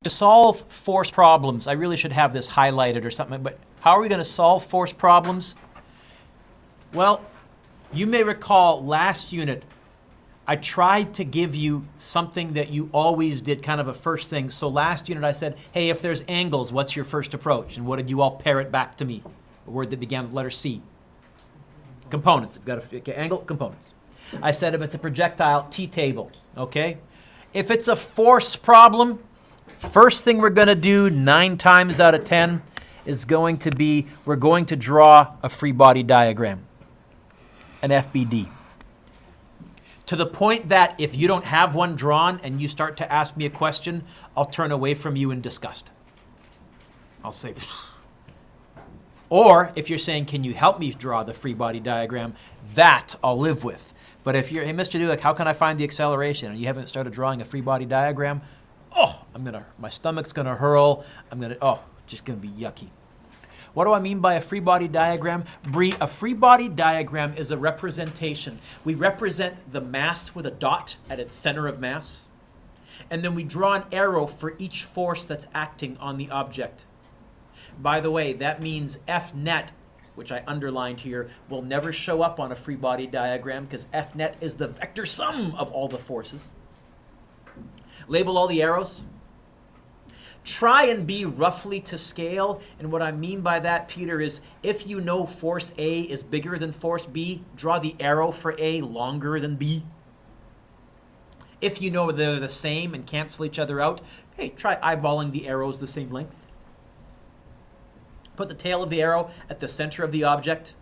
To solve force problems, I really should have this highlighted or something, but how are we going to solve force problems? Well, you may recall last unit, I tried to give you something that you always did, kind of a first thing. So last unit I said, hey, if there's angles, what's your first approach? And what did you all parrot back to me? A word that began with letter C. Components. I've got a angle, components. I said if it's a projectile, T-table, okay? If it's a force problem, first thing we're going to do 9 times out of 10 is going to be, we're going to draw a free body diagram, an FBD. To the point that if you don't have one drawn and you start to ask me a question, I'll turn away from you in disgust. I'll say, or if you're saying, can you help me draw the free body diagram, that I'll live with. But if you're, hey, Mr. Dueck, how can I find the acceleration? And you haven't started drawing a free body diagram, oh, my stomach's gonna hurl, just gonna be yucky. What do I mean by a free body diagram? Bree, a free body diagram is a representation. We represent the mass with a dot at its center of mass, and then we draw an arrow for each force that's acting on the object. By the way, that means F net, which I underlined here, will never show up on a free body diagram because F net is the vector sum of all the forces. Label all the arrows. Try and be roughly to scale, and what I mean by that, Peter, is if you know force A is bigger than force B, draw the arrow for A longer than B. If you know they're the same and cancel each other out, hey, try eyeballing the arrows the same length. Put the tail of the arrow at the center of the object.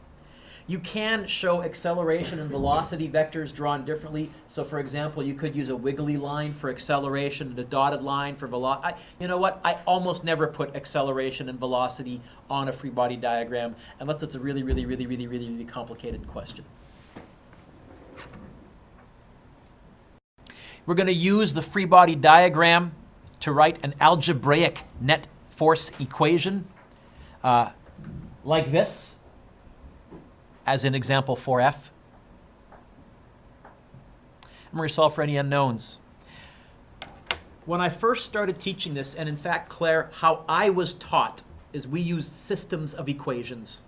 You can show acceleration and velocity vectors drawn differently. So for example, you could use a wiggly line for acceleration and a dotted line for velocity. You know what? I almost never put acceleration and velocity on a free body diagram unless it's a really, really, really, really, really, really complicated question. We're going to use the free body diagram to write an algebraic net force equation like this, as in example 4F. I'm going to solve for any unknowns. When I first started teaching this, and in fact, Claire, how I was taught is we used systems of equations.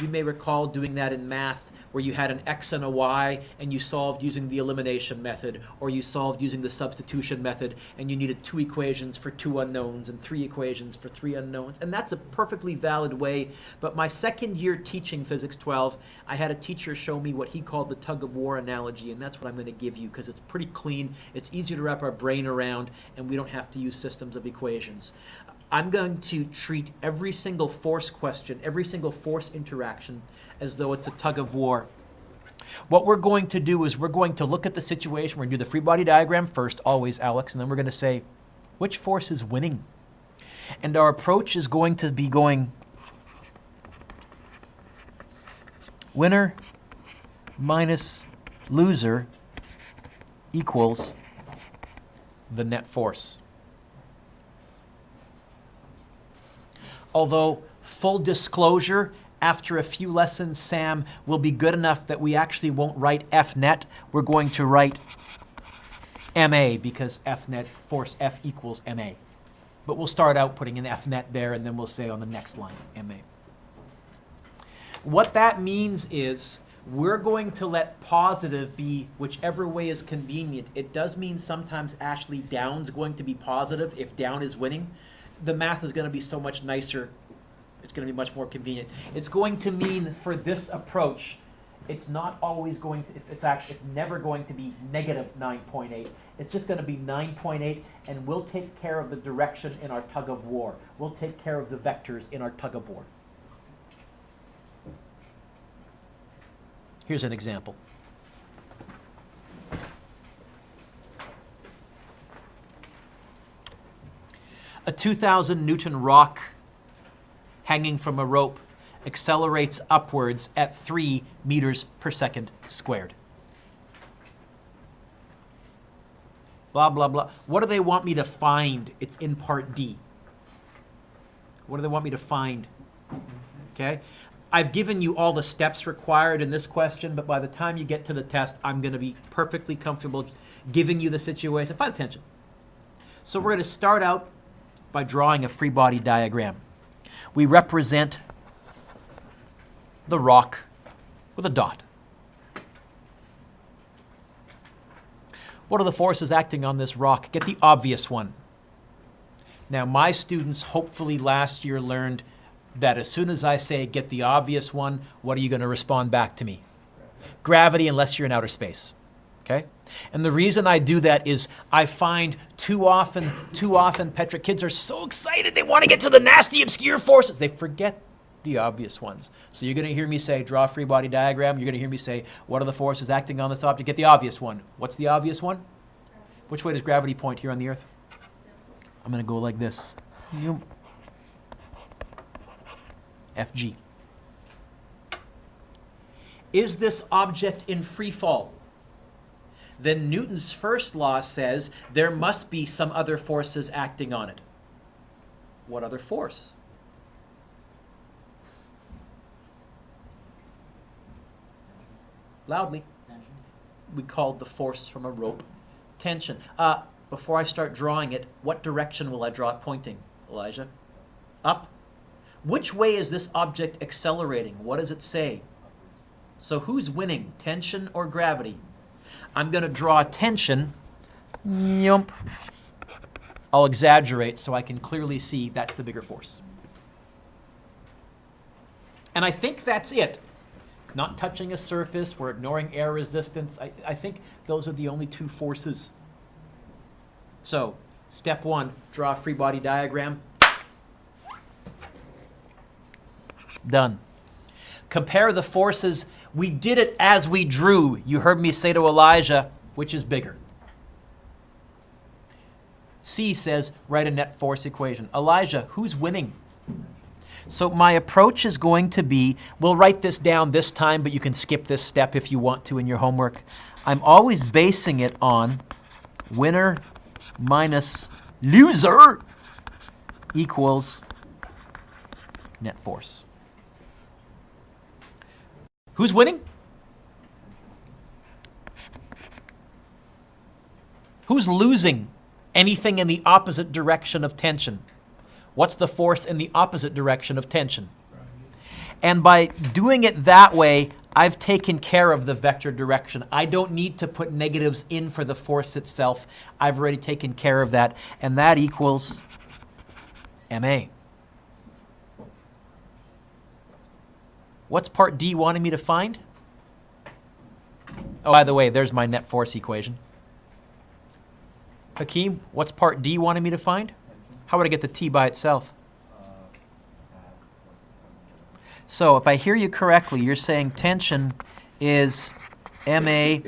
You may recall doing that in math, where you had an x and a y, and you solved using the elimination method, or you solved using the substitution method, and you needed 2 equations for 2 unknowns and 3 equations for 3 unknowns. And that's a perfectly valid way. But my second year teaching Physics 12, I had a teacher show me what he called the tug-of-war analogy, and that's what I'm going to give you, because it's pretty clean, it's easier to wrap our brain around, and we don't have to use systems of equations. I'm going to treat every single force question, every single force interaction, as though it's a tug of war. What we're going to do is we're going to look at the situation. We're going to do the free body diagram first, always, Alex, and then we're going to say, which force is winning? And our approach is going to be going winner minus loser equals the net force. Although, full disclosure, after a few lessons, Sam will be good enough that we actually won't write F net. We're going to write MA, because F net, force F equals MA. But we'll start out putting an F net there, and then we'll say on the next line, MA. What that means is we're going to let positive be whichever way is convenient. It does mean sometimes actually down's going to be positive if down is winning. The math is going to be so much nicer. It's going to be much more convenient. It's going to mean for this approach, it's not always going to, it's never going to be negative 9.8. It's just going to be 9.8, and we'll take care of the direction in our tug of war. We'll take care of the vectors in our tug of war. Here's an example. A 2,000 Newton rock hanging from a rope accelerates upwards at 3 meters per second squared. Blah, blah, blah. What do they want me to find? It's in part D. What do they want me to find? Okay? I've given you all the steps required in this question, but by the time you get to the test, I'm going to be perfectly comfortable giving you the situation. Pay attention. So we're going to start out by drawing a free body diagram. We represent the rock with a dot. What are the forces acting on this rock? Get the obvious one. Now, my students hopefully last year learned that as soon as I say get the obvious one, what are you going to respond back to me? Gravity, unless you're in outer space. Okay? And the reason I do that is I find too often, Petra, kids are so excited they want to get to the nasty, obscure forces. They forget the obvious ones. So you're going to hear me say, draw a free body diagram. You're going to hear me say, what are the forces acting on this object? Get the obvious one. What's the obvious one? Which way does gravity point here on the Earth? I'm going to go like this. FG. Is this object in free fall? Then Newton's first law says there must be some other forces acting on it. What other force? Loudly. Tension. We called the force from a rope tension. Before I start drawing it, what direction will I draw it pointing, Elijah? Up? Which way is this object accelerating? What does it say? So who's winning, tension or gravity? I'm going to draw tension. I'll exaggerate so I can clearly see that's the bigger force. And I think that's it. Not touching a surface, we're ignoring air resistance. I think those are the only two forces. So, step one, draw a free body diagram. Done. Compare the forces. We did it as we drew. You heard me say to Elijah, which is bigger? C says, write a net force equation. Elijah, who's winning? So my approach is going to be, we'll write this down this time, but you can skip this step if you want to in your homework. I'm always basing it on winner minus loser equals net force. Who's winning? Who's losing anything in the opposite direction of tension? What's the force in the opposite direction of tension? And by doing it that way, I've taken care of the vector direction. I don't need to put negatives in for the force itself. I've already taken care of that. And that equals MA. What's part D wanting me to find? Oh, by the way, there's my net force equation. Hakeem, what's part D wanting me to find? How would I get the T by itself? So if I hear you correctly, you're saying tension is MA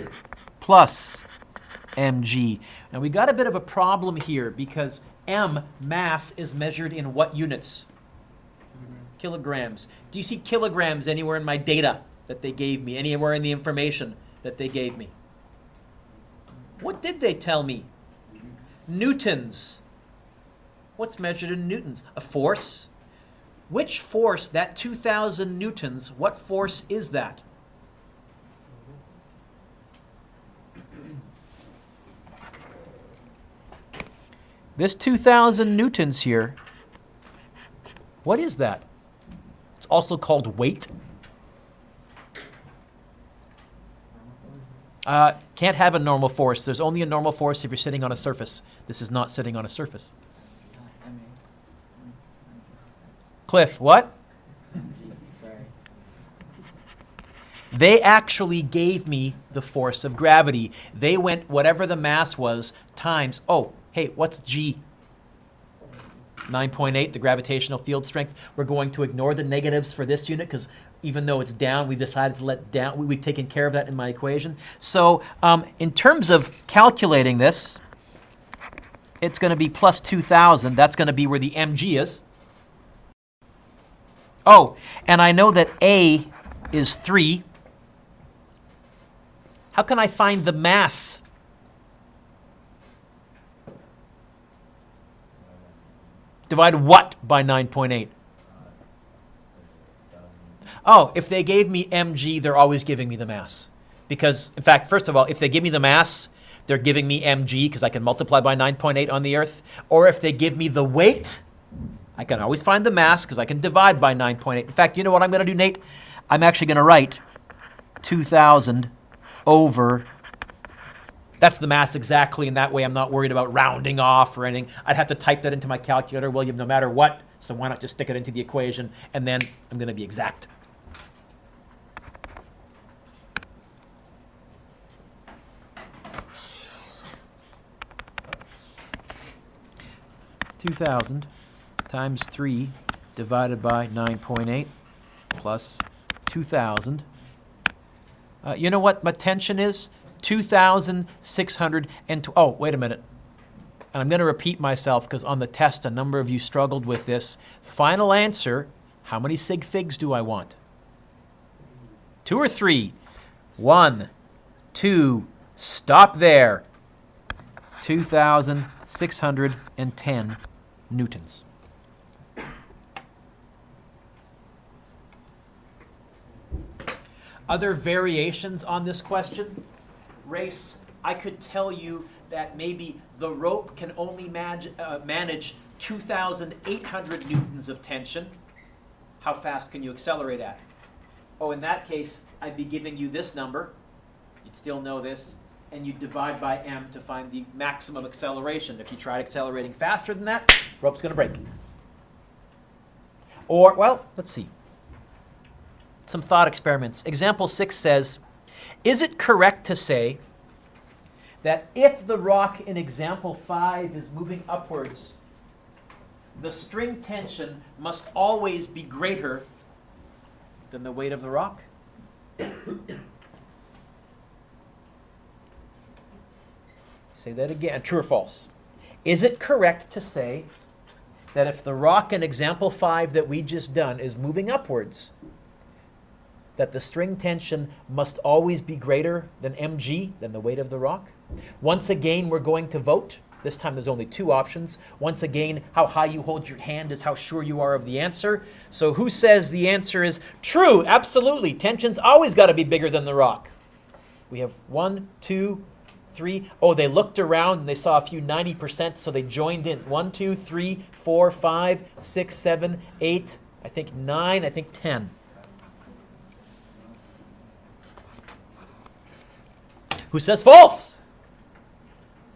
plus mg. Now we got a bit of a problem here because m, mass, is measured in what units? Kilograms. Do you see kilograms anywhere in my data that they gave me? Anywhere in the information that they gave me? What did they tell me? Newtons. What's measured in newtons? A force. Which force, that 2,000 newtons, what force is that? This 2,000 newtons here, what is that? It's also called weight. Can't have a normal force. There's only a normal force if you're sitting on a surface. This is not sitting on a surface. Cliff, what? Sorry. They actually gave me the force of gravity. They went whatever the mass was times, oh, hey, what's G? 9.8, the gravitational field strength. We're going to ignore the negatives for this unit because even though it's down, we've decided to let down. We've taken care of that in my equation. So in terms of calculating this, it's going to be plus 2,000. That's going to be where the mg is. Oh, and I know that A is 3. How can I find the mass? Divide what by 9.8? Oh, if they gave me mg, they're always giving me the mass. Because, in fact, first of all, if they give me the mass, they're giving me mg because I can multiply by 9.8 on the Earth. Or if they give me the weight, I can always find the mass because I can divide by 9.8. In fact, you know what I'm going to do, Nate? I'm actually going to write 2,000 over, that's the mass exactly, and that way I'm not worried about rounding off or anything. I'd have to type that into my calculator, William, no matter what, so why not just stick it into the equation, and then I'm going to be exact. (2,000) times 3 divided by 9.8 plus 2,000. You know what my tension is? 2,600 and... Oh, wait a minute. And I'm going to repeat myself because on the test a number of you struggled with this. Final answer, how many sig figs do I want? 2 or 3? 1, 2, stop there. 2,610 newtons. Other variations on this question? Race, I could tell you that maybe the rope can only manage 2,800 newtons of tension. How fast can you accelerate at? Oh, in that case, I'd be giving you this number. You'd still know this. And you'd divide by m to find the maximum acceleration. If you tried accelerating faster than that, rope's going to break. Or, well, let's see. Some thought experiments. Example 6 says, is it correct to say that if the rock in example 5 is moving upwards, the string tension must always be greater than the weight of the rock? Say that again. True or false? Is it correct to say that if the rock in example 5 that we just done is moving upwards, that the string tension must always be greater than mg, than the weight of the rock? Once again, we're going to vote. This time there's only 2 options. Once again, how high you hold your hand is how sure you are of the answer. So who says the answer is true? Absolutely. Tension's always got to be bigger than the rock. We have 1, 2, 3. Oh, they looked around and they saw a few 90%, so they joined in. 1, 2, 3, 4, 5, 6, 7, 8, I think 9, I think 10. Who says false?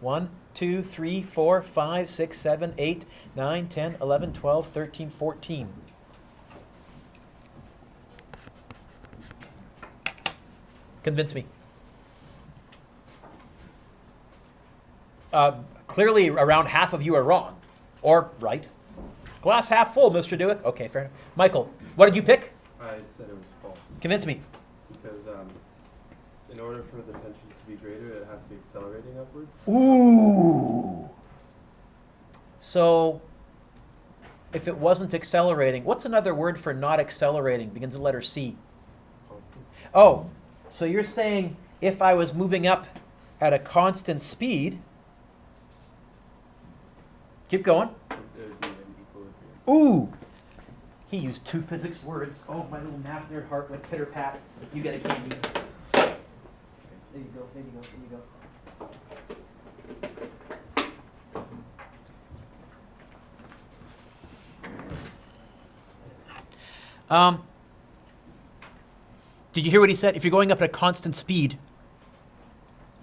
1, 2, 3, 4, 5, 6, 7, 8, 9, 10, 11, 12, 13, 14. Convince me. Clearly, around half of you are wrong. Or right. Glass half full, Mr. Dueck. Okay, fair enough. Michael, what did you pick? I said it was false. Convince me. Because in order for the tension to be greater, it has to be accelerating upwards. Ooh. So, if it wasn't accelerating, what's another word for not accelerating? Begins with the letter C. Oh, so you're saying if I was moving up at a constant speed, keep going. Ooh. He used 2 physics words. Oh, my little math nerd heart went pitter pat. You get a candy. There you go, there you go, there you go. Did you hear what he said? If you're going up at a constant speed,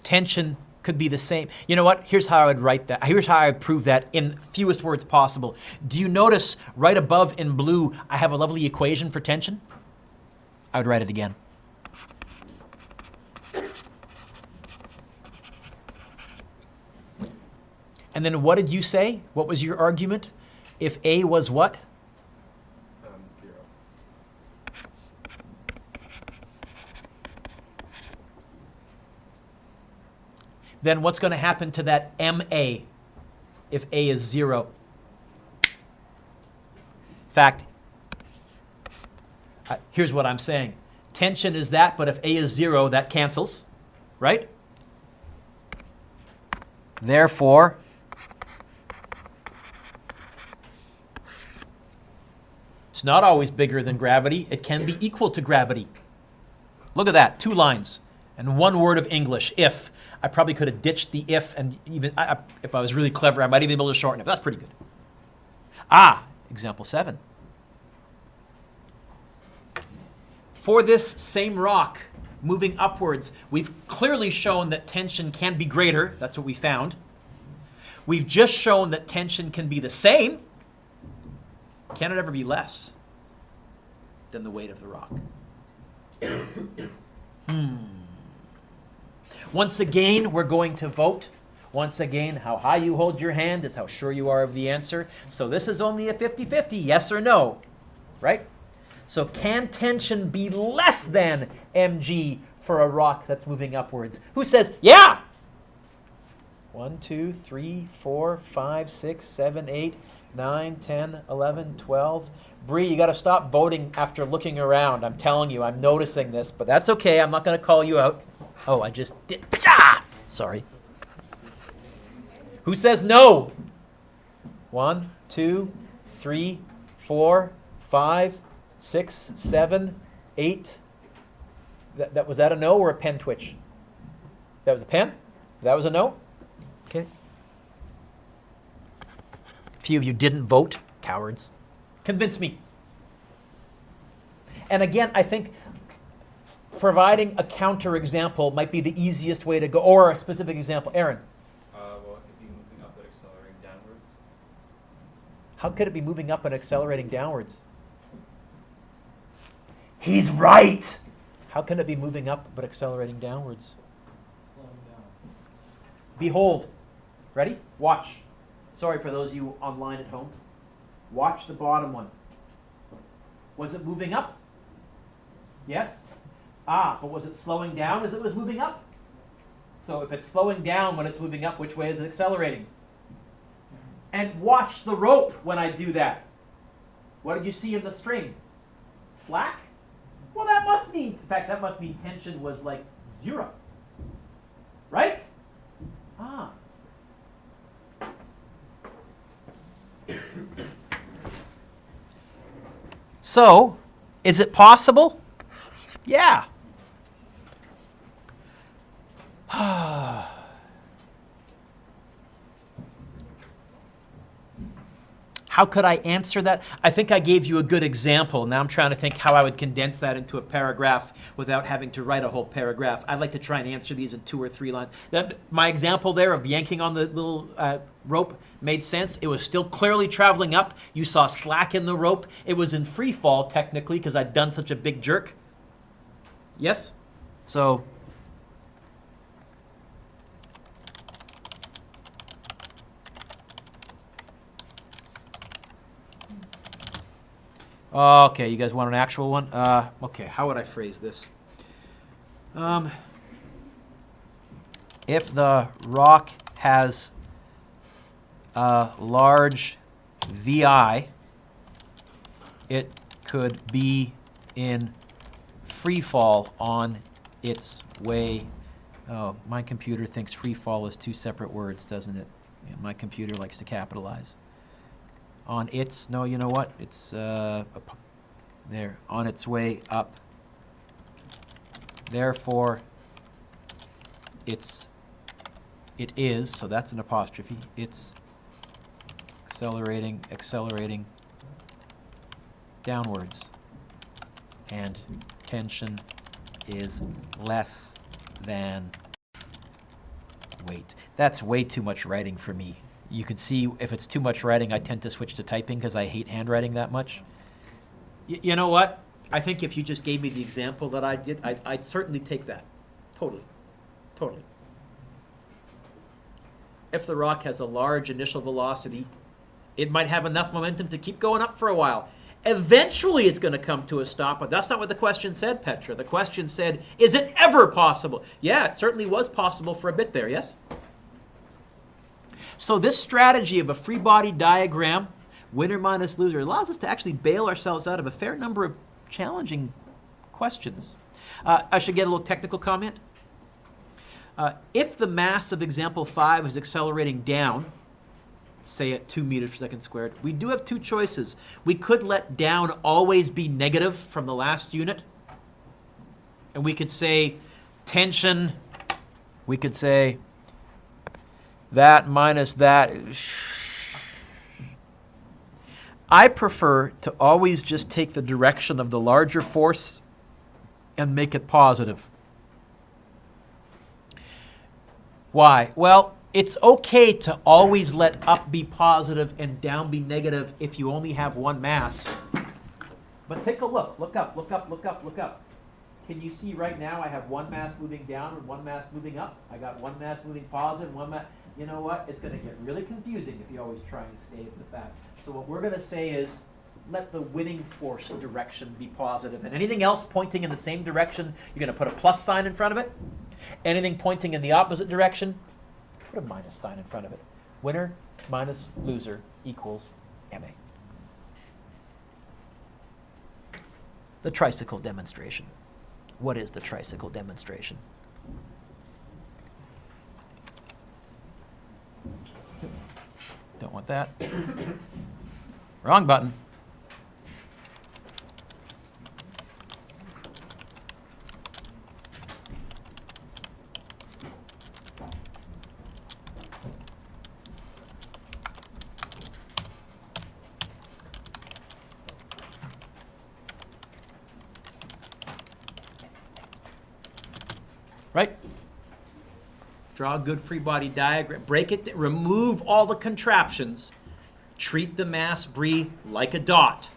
tension could be the same. You know what? Here's how I would write that. Here's how I would prove that in fewest words possible. Do you notice right above in blue, I have a lovely equation for tension? I would write it again. And then what did you say? What was your argument? If A was what? 0. Then what's going to happen to that MA if A is 0? In fact, here's what I'm saying. Tension is that, but if A is 0, that cancels, right? Therefore, it's not always bigger than gravity. It can be equal to gravity. Look at that, 2 lines and 1 word of English, if. I probably could have ditched the if, and even if I was really clever, I might even be able to shorten it. But that's pretty good. Example 7. For this same rock moving upwards, we've clearly shown that tension can be greater. That's what we found. We've just shown that tension can be the same. Can it ever be less than the weight of the rock? Once again, we're going to vote. Once again, how high you hold your hand is how sure you are of the answer. So this is only a 50-50, yes or no, right? So can tension be less than mg for a rock that's moving upwards? Who says, yeah? 1, 2, 3, 4, 5, 6, 7, 8, 9, 10, 11, 12. Bree, you got to stop voting after looking around. I'm telling you, I'm noticing this, but that's okay. I'm not going to call you out. Oh, I just did. Sorry. Who says no? 1, 2, 3, 4, 5, 6, 7, 8. Was that a no or a pen twitch? That was a pen? That was a no? Okay. A few of you didn't vote. Cowards. Convince me. And again, I think providing a counterexample might be the easiest way to go, or a specific example. Aaron. Well, it could be moving up but accelerating downwards. How could it be moving up and accelerating downwards? He's right. How can it be moving up but accelerating downwards? Slowing down. Behold. Ready? Watch. Sorry for those of you online at home. Watch the bottom one. Was it moving up? Yes? But was it slowing down as it was moving up? So if it's slowing down when it's moving up, which way is it accelerating? And watch the rope when I do that. What did you see in the string? Slack? Well, that must mean, in fact, that must mean tension was like 0. Right? So, is it possible? Yeah. How could I answer that? I think I gave you a good example. Now I'm trying to think how I would condense that into a paragraph without having to write a whole paragraph. I'd like to try and answer these in 2 or 3 lines. My example there of yanking on the little rope made sense. It was still clearly traveling up. You saw slack in the rope. It was in free fall, technically, because I'd done such a big jerk. Yes? So... Okay, you guys want an actual one? Okay, how would I phrase this? If the rock has a large VI, it could be in free fall on its way. Oh, my computer thinks free fall is 2 separate words, doesn't it? Yeah, my computer likes to capitalize. On its, no, you know what? It's there, on its way up. Therefore, it is, so that's an apostrophe. It's accelerating downwards. And tension is less than weight. That's way too much writing for me. You can see if it's too much writing, I tend to switch to typing because I hate handwriting that much. You know what? I think if you just gave me the example that I did, I'd certainly take that. Totally. Totally. If the rock has a large initial velocity, it might have enough momentum to keep going up for a while. Eventually it's going to come to a stop, but that's not what the question said, Petra. The question said, is it ever possible? Yeah, it certainly was possible for a bit there, yes? So this strategy of a free body diagram, winner minus loser, allows us to actually bail ourselves out of a fair number of challenging questions. I should get a little technical comment. If the mass of example 5 is accelerating down, say at 2 meters per second squared, we do have 2 choices. We could let down always be negative from the last unit, and we could say tension We could say that minus that. I prefer to always just take the direction of the larger force and make it positive. Why? Well, it's okay to always let up be positive and down be negative if you only have one mass. But take a look. Look up, look up, look up, look up. Can you see right now I have one mass moving down and one mass moving up? I got one mass moving positive, one mass. You know what? It's going to get really confusing if you always try and stay with the fact. So what we're going to say is let the winning force direction be positive. And anything else pointing in the same direction, you're going to put a plus sign in front of it. Anything pointing in the opposite direction, put a minus sign in front of it. Winner minus loser equals MA. The tricycle demonstration. What is the tricycle demonstration? Don't want that. Wrong button. Right? Draw a good free body diagram. Break it, remove all the contraptions. Treat the mass Bree like a dot.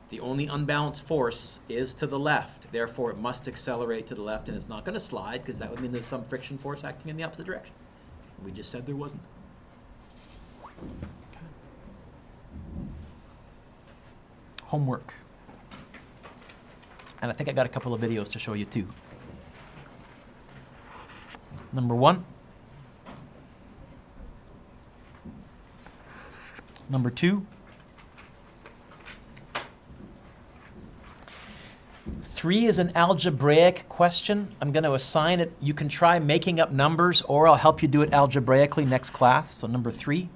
The only unbalanced force is to the left. Therefore, it must accelerate to the left, and it's not going to slide because that would mean there's some friction force acting in the opposite direction. We just said there wasn't. Homework. And I think I got a couple of videos to show you too. Number 1. Number 2. 3 is an algebraic question. I'm going to assign it. You can try making up numbers, or I'll help you do it algebraically next class. So number 3.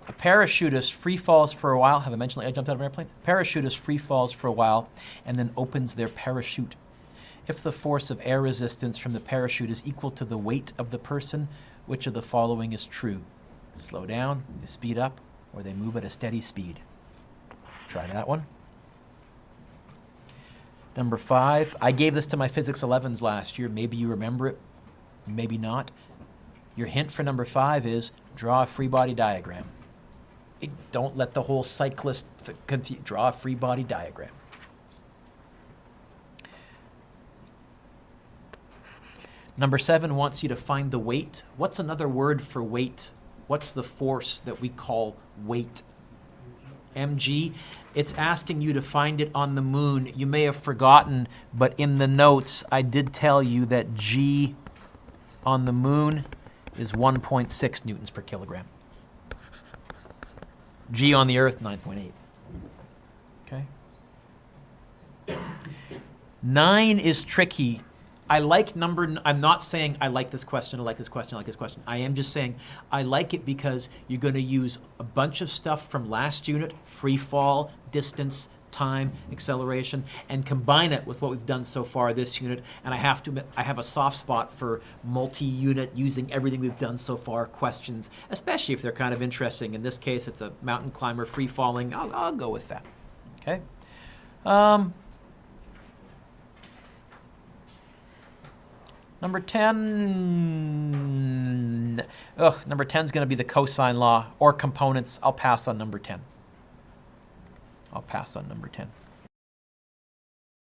A parachutist free falls for a while. Have I mentioned I jumped out of an airplane? Parachutist free falls for a while and then opens their parachute. If the force of air resistance from the parachute is equal to the weight of the person, which of the following is true? Slow down, they speed up, or they move at a steady speed. Try that one. Number 5. I gave this to my Physics 11s last year. Maybe you remember it, maybe not. Your hint for number 5 is draw a free body diagram. Don't let the whole cyclist confuse. Draw a free body diagram. Number 7 wants you to find the weight. What's another word for weight? What's the force that we call weight? mg. It's asking you to find it on the moon. You may have forgotten, but in the notes, I did tell you that g on the moon is 1.6 newtons per kilogram. G on the Earth, 9.8. Okay? 9 is tricky. I like number, I'm not saying I like this question, I like this question, I like this question. I am just saying I like it because you're going to use a bunch of stuff from last unit, free fall, distance, time, acceleration, and combine it with what we've done so far this unit. And I have to admit, I have a soft spot for multi-unit, using everything we've done so far, questions, especially if they're kind of interesting. In this case, it's a mountain climber free falling. I'll go with that. Okay. Number 10. Number 10 is going to be the cosine law or components. I'll pass on number 10. I'll pass on number 10.